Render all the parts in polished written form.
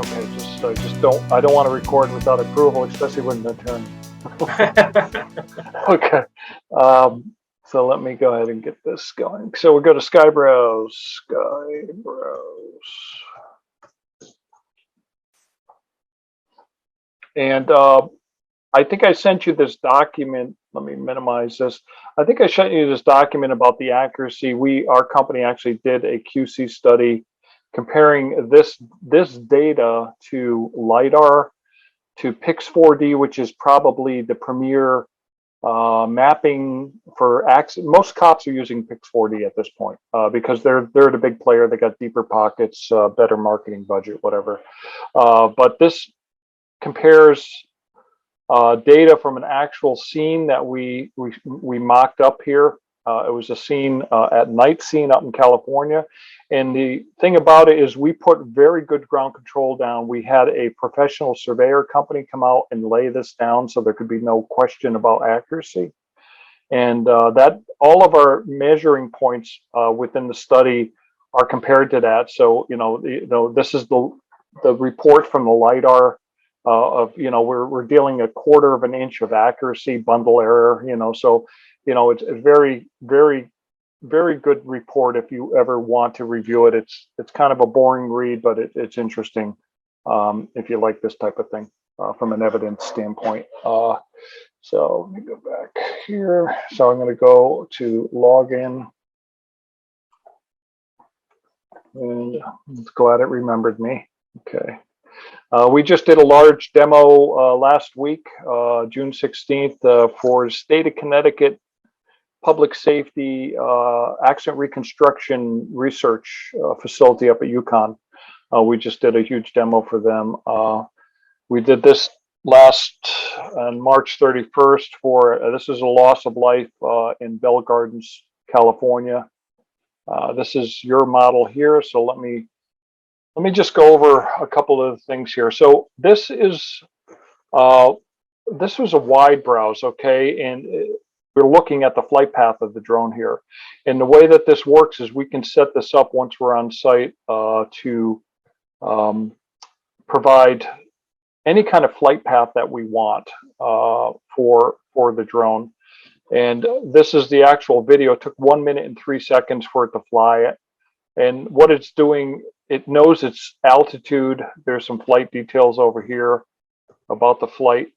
Okay, just don't. I don't want to record without approval, especially when the turn. Okay. So let me go ahead and get this going. So we go to SkyeBrowse. And I think I sent you this document. Let me minimize this. I think I sent you this document about the accuracy. Our company actually did a QC study comparing this data to LiDAR, to Pix4D, which is probably the premier mapping for accident. Most cops are using Pix4D at this point because they're the big player. They got deeper pockets, better marketing budget, whatever. But this compares data from an actual scene that we mocked up here. It was a scene at night scene up in California. And the thing about it is we put very good ground control down. We had a professional surveyor company come out and lay this down so there could be no question about accuracy. And that all of our measuring points within the study are compared to that. So, this is the report from the LiDAR of, we're dealing 1/4 of an inch of accuracy, bundle error, so, it's a very, very, very good report if you ever want to review it. It's kind of a boring read, but it's interesting if you like this type of thing from an evidence standpoint. So let me go back here. So I'm going to go to login. And I'm glad it remembered me. Okay. We just did a large demo last week, June 16th, for state of Connecticut public safety accident reconstruction research facility up at UConn. We just did a huge demo for them. We did this on March 31st for, this is a loss of life in Bell Gardens, California. This is your model here. So let me just go over a couple of things here. So this was a wide browse, okay? And we're looking at the flight path of the drone here. And the way that this works is we can set this up once we're on site to provide any kind of flight path that we want for the drone. And this is the actual video. It took 1 minute and 3 seconds for it to fly it. And what it's doing, it knows its altitude. There's some flight details over here about the flight.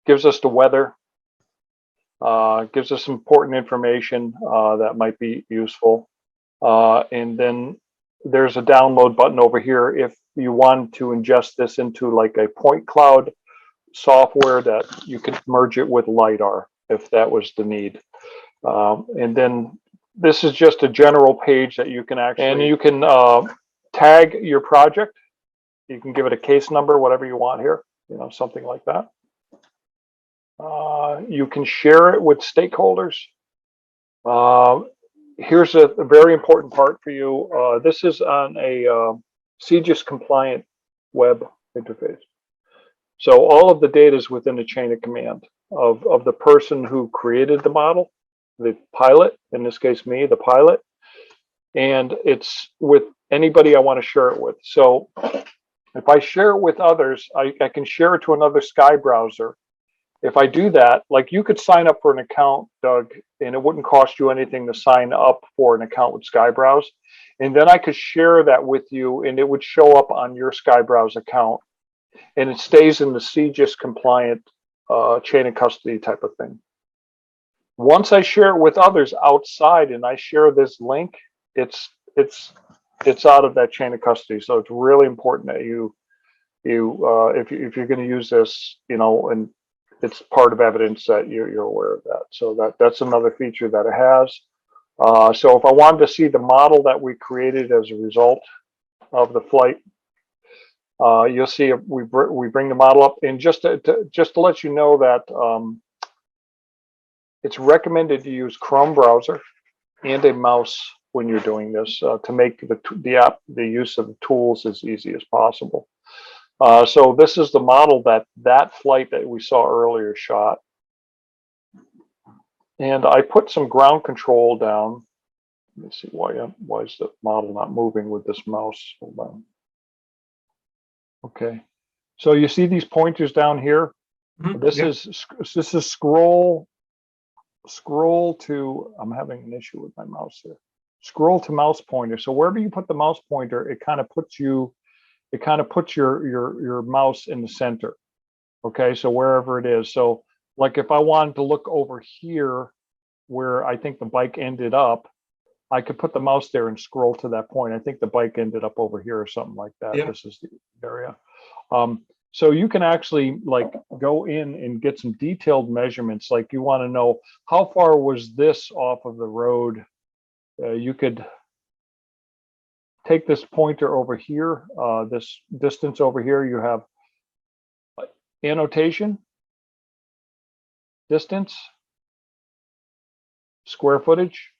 Gives us the weather. Gives us important information that might be useful. And then there's a download button over here if you want to ingest this into like a point cloud software that you could merge it with LiDAR if that was the need. And then this is just a general page that you can actually, and you can tag your project. You can give it a case number, whatever you want here, something like that. You can share it with stakeholders. Here's a very important part for you. This is on a CGIS compliant web interface. So all of the data is within the chain of command of the person who created the model, the pilot, in this case me, the pilot, and it's with anybody I want to share it with. So if I share it with others, I can share it to another SkyeBrowser. If I do that, like you could sign up for an account, Doug, and it wouldn't cost you anything to sign up for an account with SkyeBrowse. And then I could share that with you and it would show up on your SkyeBrowse account. And it stays in the CGIS compliant chain of custody type of thing. Once I share it with others outside and I share this link, it's out of that chain of custody. So it's really important that if you're going to use this, and it's part of evidence that you're aware of that. So that's another feature that it has. So if I wanted to see the model that we created as a result of the flight, you'll see we bring the model up. And just to let you know that it's recommended to use Chrome browser and a mouse when you're doing this to make the use of the tools as easy as possible. So this is the model that flight that we saw earlier shot. And I put some ground control down. Let me see why is the model not moving with this mouse. Hold on. Okay. So you see these pointers down here? This Yeah. is scroll to, I'm having an issue with my mouse here. Scroll to mouse pointer. So wherever you put the mouse pointer, it kind of puts your mouse in the center. Okay, so wherever it is. So like if I wanted to look over here where I think the bike ended up, I could put the mouse there and scroll to that point. I think the bike ended up over here or something like that. Yeah. This is the area. So you can actually like go in and get some detailed measurements. Like you want to know how far was this off of the road. You could take this pointer over here, this distance over here. You have annotation, distance, square footage,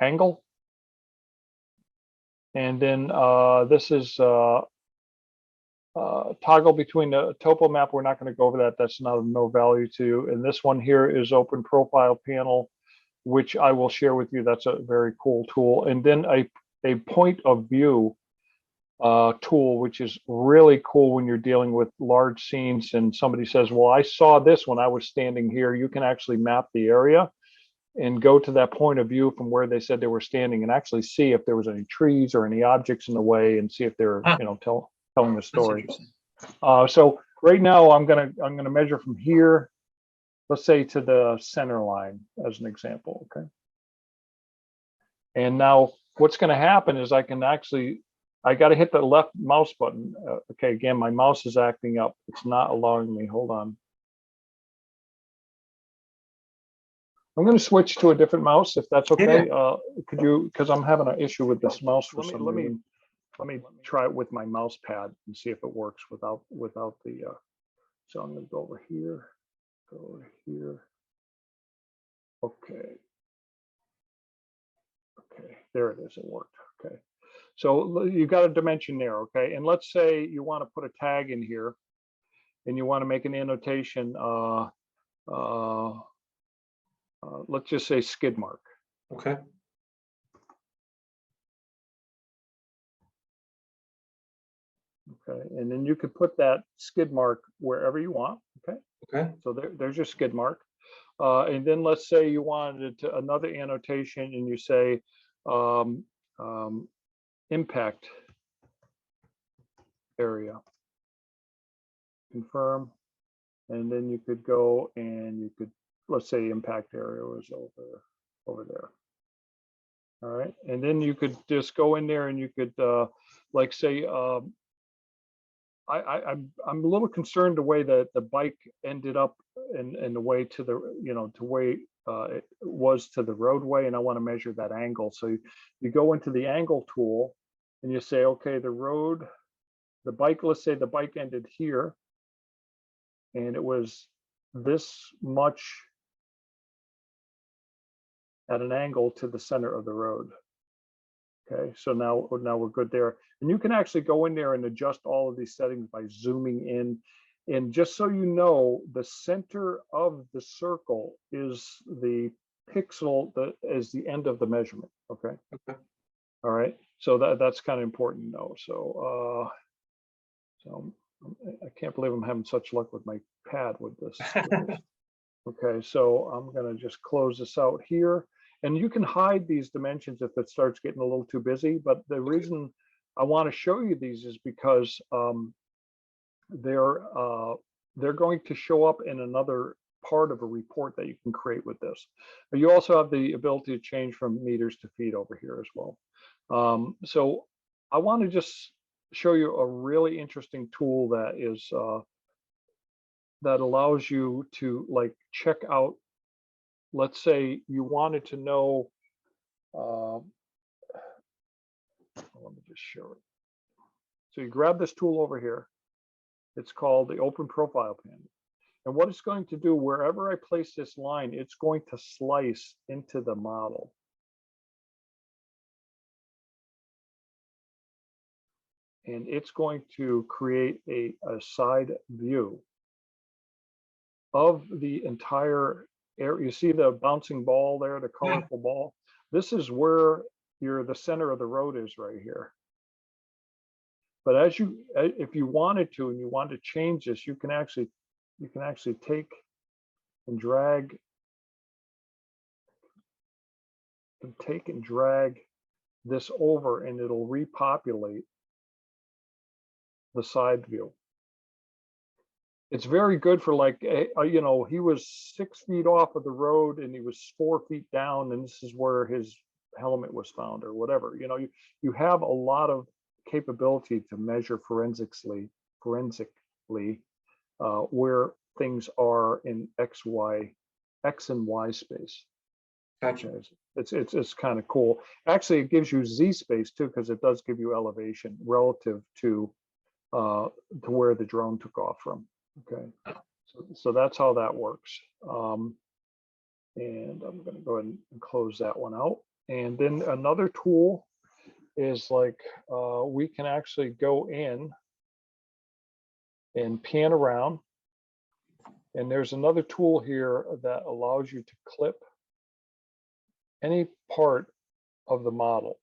angle, and then this is toggle between the topo map. We're not going to go over that. That's not of no value to you. And this one here is open profile panel, which I will share with you. That's a very cool tool. And then a point of view tool, which is really cool when you're dealing with large scenes and somebody says, well, I saw this when I was standing here. You can actually map the area and go to that point of view from where they said they were standing and actually see if there was any trees or any objects in the way and see if they're, telling the story. So right now I'm gonna measure from here, let's say to the center line as an example, okay? And now what's gonna happen is I got to hit the left mouse button. Okay, again, my mouse is acting up. It's not allowing me, hold on. I'm going to switch to a different mouse if that's okay. Yeah. Could you, because I'm having an issue with this mouse for some reason. Let me try it with my mouse pad and see if it works without the, so I'm going to go over here, go over here. Okay. Okay, there it is, it worked, okay. So you got a dimension there, okay? And let's say you want to put a tag in here and you want to make an annotation, let's just say skid mark. Okay. Okay, and then you could put that skid mark wherever you want. Okay. Okay. So there's your skid mark. And then let's say you wanted another annotation and you say impact area. Confirm. And then you could go and you could, let's say impact area was over there. All right. And then you could just go in there and you could like say, I'm a little concerned the way that the bike ended up in the way to the, to way it was to the roadway, and I want to measure that angle. So you go into the angle tool and you say, okay, the bike, let's say the bike ended here and it was this much at an angle to the center of the road. Okay, so now we're good there. And you can actually go in there and adjust all of these settings by zooming in. And just so you know, the center of the circle is the pixel that is the end of the measurement. Okay. Okay. All right. So that's kind of important to know. So I can't believe I'm having such luck with my pad with this. Okay, so I'm gonna just close this out here. And you can hide these dimensions if it starts getting a little too busy. But the reason I want to show you these is because they're going to show up in another part of a report that you can create with this. But you also have the ability to change from meters to feet over here as well. So I want to just show you a really interesting tool that is that allows you to like check out. Let's say you wanted to know, let me just show it. So you grab this tool over here. It's called the Open Profile Panel. And what it's going to do, wherever I place this line, it's going to slice into the model. And it's going to create a side view of the entire area. You see the bouncing ball there, the colorful ball? This is where the center of the road is right here. But as if you wanted to, and you want to change this, you can actually take and drag this over, and it'll repopulate the side view. It's very good for, like, you know, he was 6 feet off of the road and he was 4 feet down, and this is where his helmet was found, or whatever. You know, you have a lot of capability to measure forensically where things are in X and Y space. Gotcha. It's kind of cool. Actually, it gives you Z space too, because it does give you elevation relative to where the drone took off from. Okay, so that's how that works. And I'm going to go ahead and close that one out. And then another tool is, like, we can actually go in and pan around. And there's another tool here that allows you to clip any part of the model.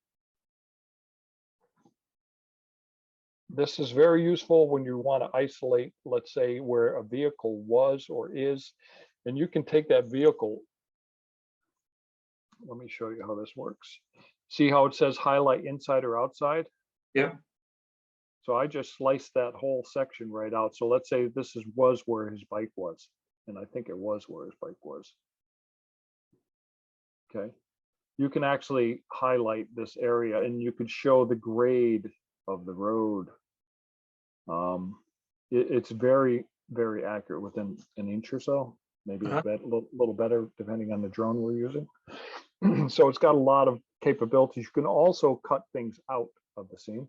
This is very useful when you want to isolate, let's say, where a vehicle was or is, and you can take that vehicle. Let me show you how this works. See how it says highlight inside or outside? Yeah. So I just sliced that whole section right out. So let's say this was where his bike was, and I think it was where his bike was. Okay. You can actually highlight this area, and you could show the grade of the road. It's very, very accurate, within an inch or so, maybe a little better depending on the drone we're using. So it's got a lot of capabilities. You can also cut things out of the scene.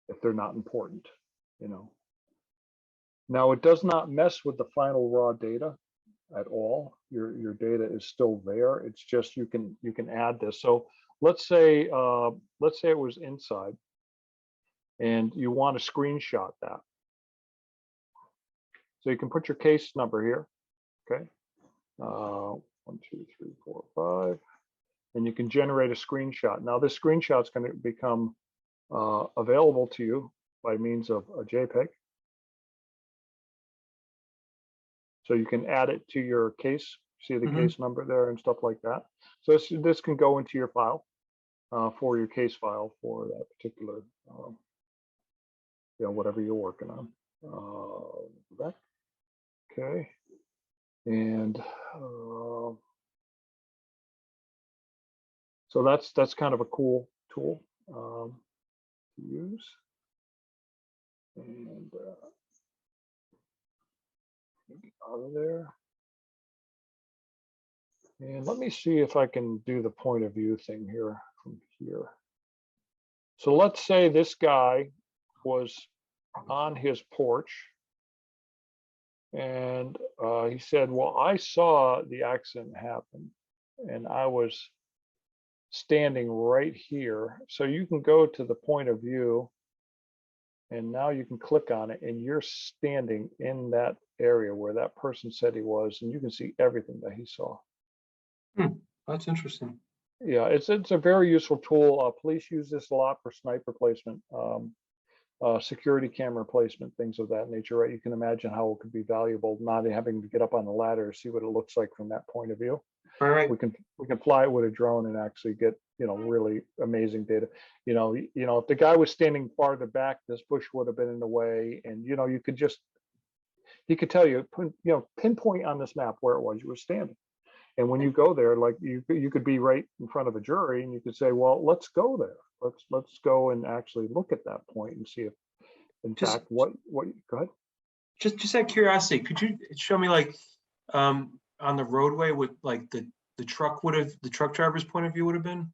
If they're not important, you know. Now, it does not mess with the final raw data at all. Your data is still there. It's just you can add this. So let's say it was inside, and you want to screenshot that. So you can put your case number here. Okay, 1, 2, 3, 4, 5, and you can generate a screenshot. Now this screenshot is going to become available to you by means of a JPEG. So you can add it to your case, see the case number there and stuff like that. So this can go into your file, for your case file for that particular, you know, whatever you're working on. Back. Okay. And so that's kind of a cool tool to use. And get out of there. And let me see if I can do the point of view thing here from here. So let's say this guy was on his porch, and he said, well, I saw the accident happen and I was standing right here. So you can go to the point of view, and now you can click on it, and you're standing in that area where that person said he was, and you can see everything that he saw. That's interesting. Yeah, it's a very useful tool. Police use this a lot for sniper placement, security camera placement, things of that nature, right? You can imagine how it could be valuable, not having to get up on the ladder to see what it looks like from that point of view. All right. We can fly it with a drone and actually get, you know, really amazing data. You know, if the guy was standing farther back, this bush would have been in the way, and you know, he could tell you, you know, pinpoint on this map where it was you were standing. And when you go there, like you could be right in front of a jury, and you could say, well, let's go there. Let's go and actually look at that point and see if, in fact, what. Go ahead. Just out of curiosity, could you show me, like, on the roadway, what, like, the truck driver's point of view would have been?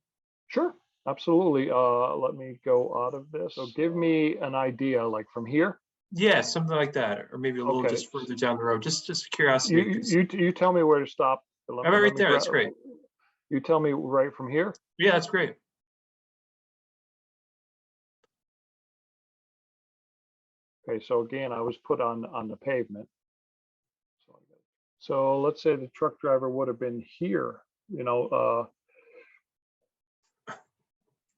Sure, absolutely. Let me go out of this. So give me an idea, like from here. Yeah, something like that, or maybe a little just further down the road. Just curiosity. You tell me where to stop. I'm right there. That's great. You tell me right from here. Yeah, that's great. Okay, so again, I was put on the pavement. So let's say the truck driver would have been here. You know,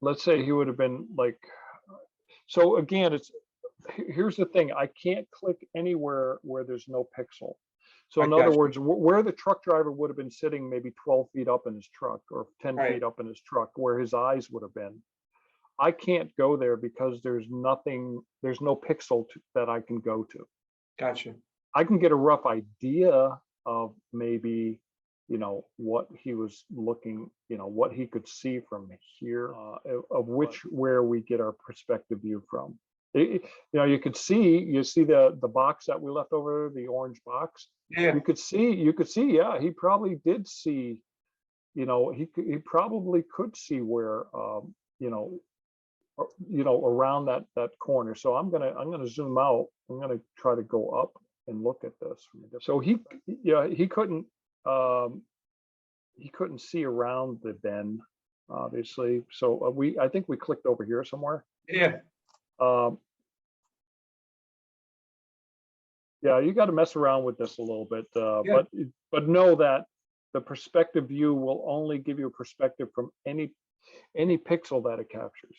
let's say he would have been like, so again, here's the thing, I can't click anywhere where there's no pixel. So I in other got you. words, where the truck driver would have been sitting maybe 12 feet up in his truck or 10 Right. feet up in his truck, where his eyes would have been, I can't go there because there's nothing, there's no pixel that I can go to. Gotcha. I can get a rough idea of maybe, what he was looking, what he could see from here, of where we get our perspective view from. You could see, the box that we left over, the orange box. Yeah. You could see, yeah, he probably did see, he probably could see where, around that corner. So I'm gonna zoom out. I'm gonna try to go up and look at this. So he couldn't see around the bend, obviously. So I think we clicked over here somewhere. Yeah. Yeah, you got to mess around with this a little bit, Yeah. but know that the perspective view will only give you a perspective from any pixel that it captures.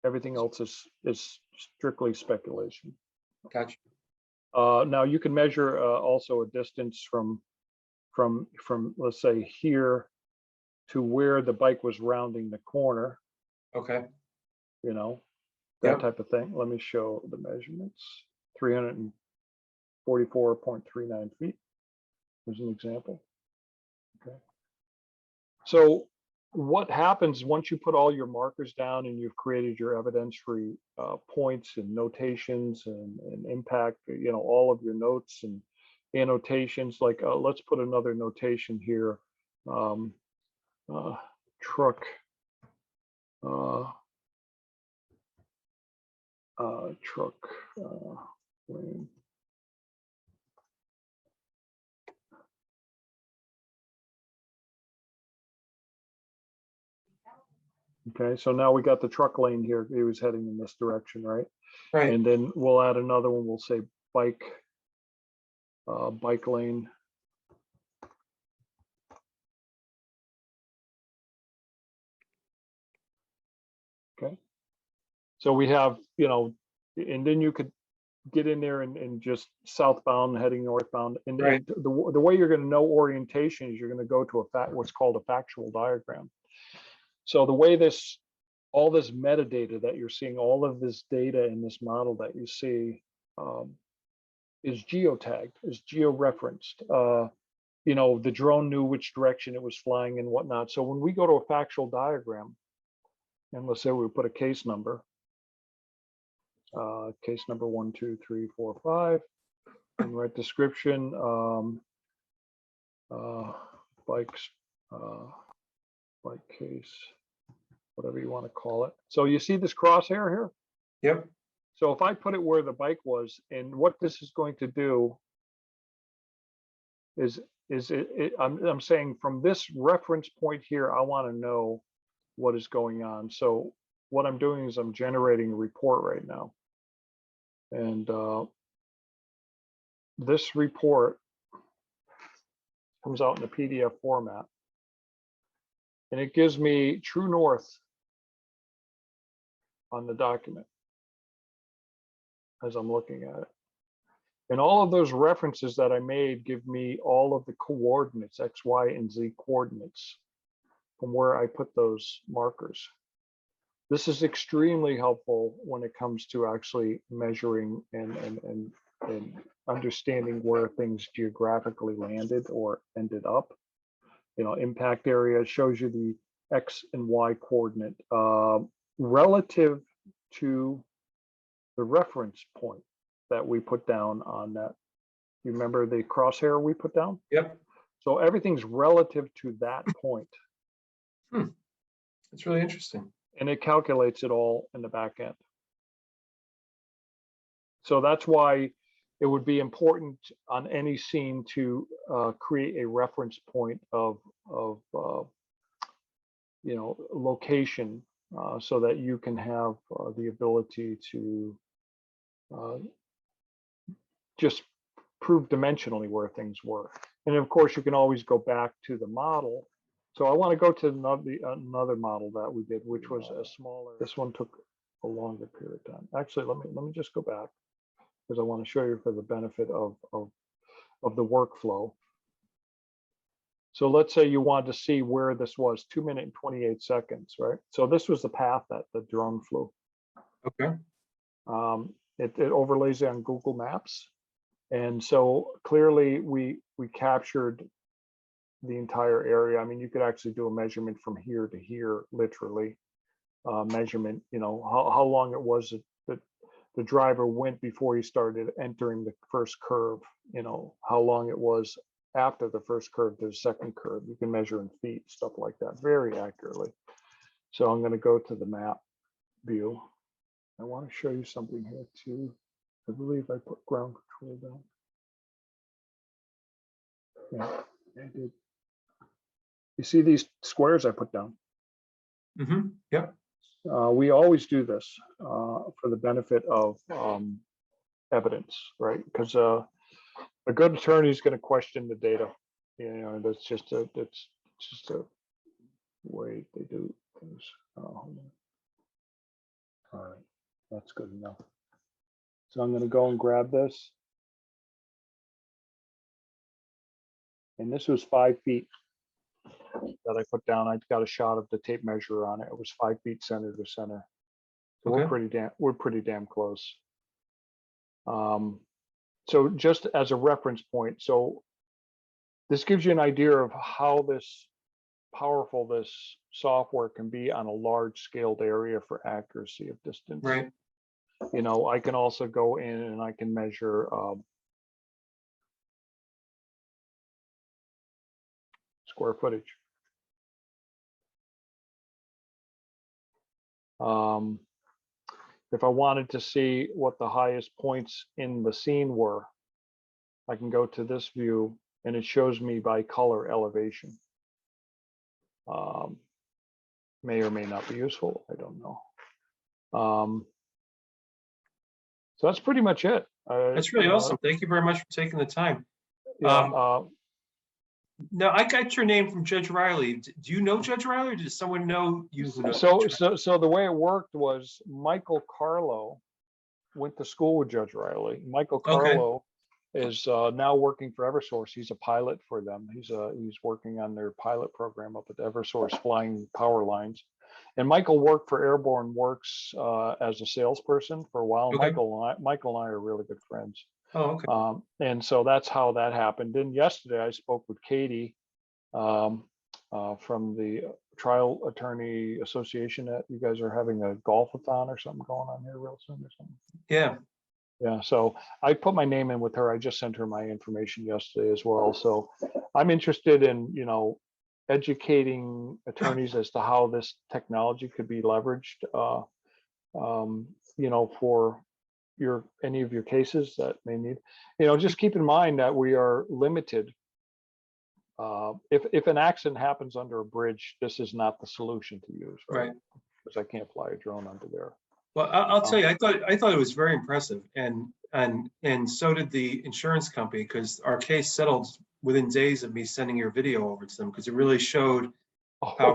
Everything else is strictly speculation. Gotcha. Now you can measure also a distance from let's say here to where the bike was rounding the corner. Okay. That Yep. type of thing. Let me show the measurements. 344.39 feet. There's an example. Okay. So what happens once you put all your markers down and you've created your evidentiary points and notations and impact, all of your notes and annotations, like let's put another notation here, truck, lane. Okay, so now we got the truck lane here. He was heading in this direction, right? Right. And then we'll add another one. We'll say bike lane. Okay. So we have, and then you could get in there and just southbound heading northbound. And, Right. and the way you're going to know orientation is you're going to go to what's called a factual diagram. So the way all this metadata that you're seeing, all of this data in this model that you see, is geotagged, is geo-referenced. The drone knew which direction it was flying and whatnot. So when we go to a factual diagram, and let's say we put a case number, case number 1, 2, 3, 4, 5, and write description, bikes, bike case, whatever you want to call it. So you see this crosshair here? Yep. So if I put it where the bike was, and what this is going to do is I'm saying from this reference point here, I want to know what is going on. So what I'm doing is I'm generating a report right now. And this report comes out in a PDF format. And it gives me true north on the document as I'm looking at it. And all of those references that I made give me all of the coordinates, X, Y, and Z coordinates from where I put those markers. This is extremely helpful when it comes to actually measuring and understanding where things geographically landed or ended up. Impact area shows you the X and Y coordinate relative to the reference point that we put down on that. You remember the crosshair we put down? Yep. So everything's relative to that point. That's really interesting. And it calculates it all in the back end. So that's why it would be important on any scene to create a reference point of location, so that you can have the ability to just prove dimensionally where things were. And of course, you can always go back to the model So I want to go to another model that we did, which was a smaller. This one took a longer period of time. Actually, let me just go back because I want to show you for the benefit of the workflow. So let's say you wanted to see where this was, 2 minutes and 28 seconds, right? So this was the path that the drone flew. Okay. It overlays it on Google Maps. And so clearly we captured the entire area. I mean, you could actually do a measurement from here to here, literally measurement, you know, how long it was that the driver went before he started entering the first curve, you know, how long it was after the first curve to the second curve. You can measure in feet, stuff like that, very accurately. So I'm going to go to the map view. I want to show you something here too. I believe I put ground control down. Yeah, I did. You see these squares I put down? Mm-hmm. Yep. We always do this for the benefit of evidence, right? Because a good attorney is going to question the data. You know, that's just a way they do things. Hold on. All right, that's good enough. So I'm going to go and grab this, and this was 5 feet that I put down. I got a shot of the tape measure on it. It was 5 feet center to center. So Okay. we're pretty damn close. So just as a reference point, so this gives you an idea of how powerful this software can be on a large scaled area for accuracy of distance. Right. You know, I can also go in and I can measure square footage. If I wanted to see what the highest points in the scene were, I can go to this view and it shows me by color elevation. May or may not be useful, I don't know. So that's pretty much it. That's really awesome. Thank you very much for taking the time. Yeah, Now, I got your name from Judge Riley. Do you know Judge Riley, or does someone know you? Who knows so the way it worked was Michael Carlo went to school with Judge Riley. Michael Okay. Carlo is now working for Eversource. He's a pilot for them. He's working on their pilot program up at Eversource, flying power lines. And Michael worked for Airborne Works as a salesperson for a while. Okay. Michael and I are really good friends. Oh, okay. And so that's how that happened. Then yesterday I spoke with Katie from the Trial Attorney Association. That you guys are having a golf-a-thon or something going on here real soon or something. Yeah. Yeah, so I put my name in with her. I just sent her my information yesterday as well. So I'm interested in, you know, educating attorneys as to how this technology could be leveraged, you know, for any of your cases that may need, you know, just keep in mind that we are limited. If an accident happens under a bridge, this is not the solution to use, right? Because I can't fly a drone under there. Well, I'll tell you, I thought it was very impressive, and so did the insurance company, because our case settled within days of me sending your video over to them, because it really showed how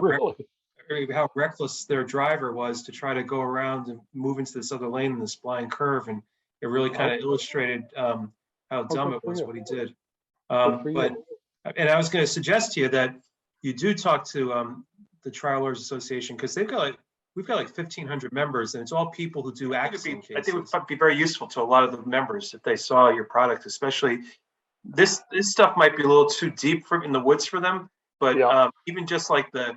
reckless their driver was to try to go around and move into this other lane in this blind curve, and it really kind of illustrated how dumb it was what he did. And I was going to suggest to you that you do talk to the Trial Lawyers Association, because we've got like 1,500 members, and it's all people who do accident cases. I think it would be very useful to a lot of the members if they saw your product, especially this stuff might be a little too deep in the woods for them, but even just like the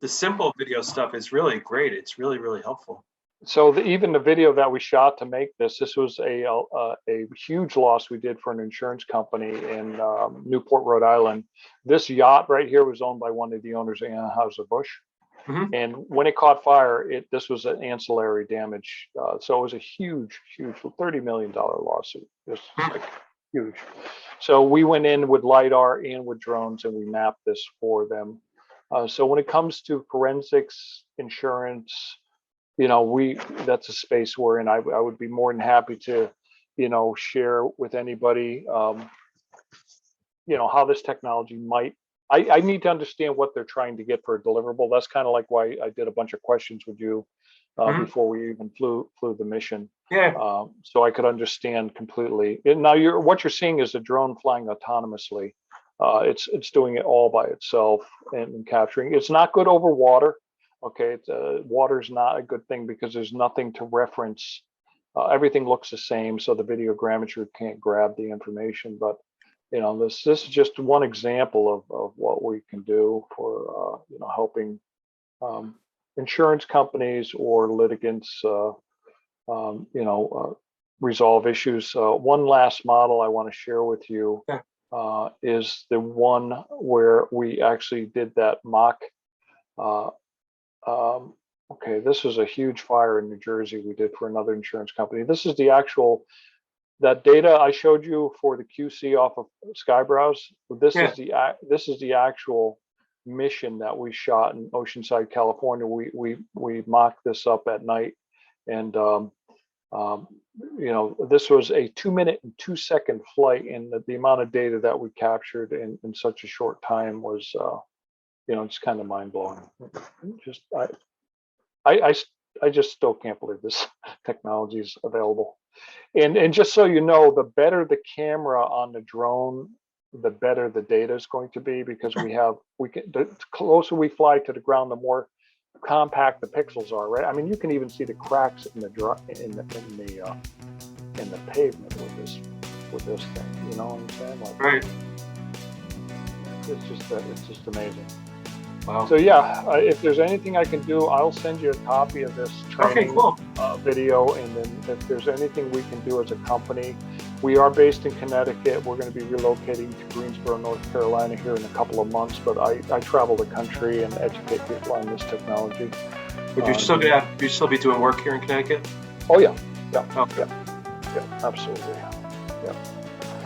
simple video stuff is really great. It's really, really helpful. So even the video that we shot to make this was a huge loss we did for an insurance company in Newport, Rhode Island. This yacht right here was owned by one of the owners, Anheuser-Busch. Mm-hmm. And when it caught fire, this was an ancillary damage. So it was a huge $30 million lawsuit. This is like huge. So we went in with LiDAR and with drones, and we mapped this for them. So when it comes to forensics, insurance, you know, that's a space we're in. I would be more than happy to, you know, share with anybody, you know, how this technology might I need to understand what they're trying to get for a deliverable. That's kind of like why I did a bunch of questions with you Mhm. before we even flew the mission, Yeah. so I could understand completely. And now what you're seeing is a drone flying autonomously. It's doing it all by itself and capturing. It's not good over water. Okay, water's not a good thing because there's nothing to reference. Everything looks the same, so the videogrammetry can't grab the information. But this is just one example of what we can do for helping um, insurance companies or litigants resolve issues. One last model I want to share with you Yeah. is the one where we actually did that mock. Uh, okay, this is a huge fire in New Jersey we did for another insurance company. This is the actual that data I showed you for the QC off of SkyeBrowse. Yeah. This is the actual mission that we shot in Oceanside, California. We mocked this up at night, and um, this was a 2 minute and 2 second flight, and the amount of data that we captured in such a short time was it's kind of mind blowing. Just I, I I just still can't believe this technology is available. And just so you know, the better the camera on the drone, the better the data is going to be, because the closer we fly to the ground, the more compact the pixels are, right? I mean, you can even see the cracks in the pavement with this thing. You know what I'm saying? Like, Right. it's just amazing. Wow. So yeah, if there's anything I can do, I'll send you a copy of this training Cool. video, and then if there's anything we can do as a company, we are based in Connecticut. We're going to be relocating to Greensboro, North Carolina here in a couple of months, but I travel the country and educate people on this technology. Would you still be doing work here in Connecticut? Oh yeah, Okay. yeah, absolutely.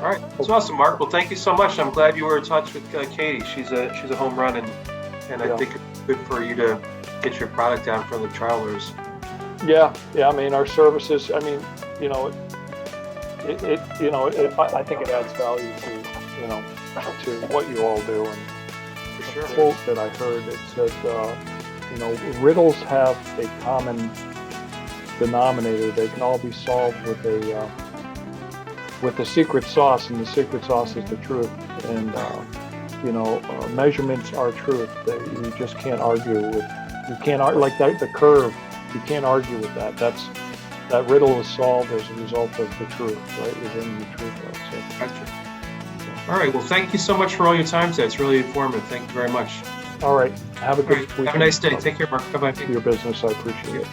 All right. That's awesome, Mark. Well, thank you so much. I'm glad you were in touch with Katie. She's a home run, and I think it's good for you to get your product out in front of the travelers. Yeah. I mean, our services. I mean, I think it adds value to what you all do. And For sure. a quote that I heard, it said, riddles have a common denominator. They can all be solved with a secret sauce, and the secret sauce is the truth. And measurements are truth. You just can't argue with. You can't argue like that. The curve. You can't argue with that. That riddle is solved as a result of the truth, right? Within the truth. So. Gotcha. All right. Well, thank you so much for all your time today. It's really informative. Thank you very much. All right. Have a good weekend. Have a nice day. Take care, Mark. Bye-bye. Your business. I appreciate it.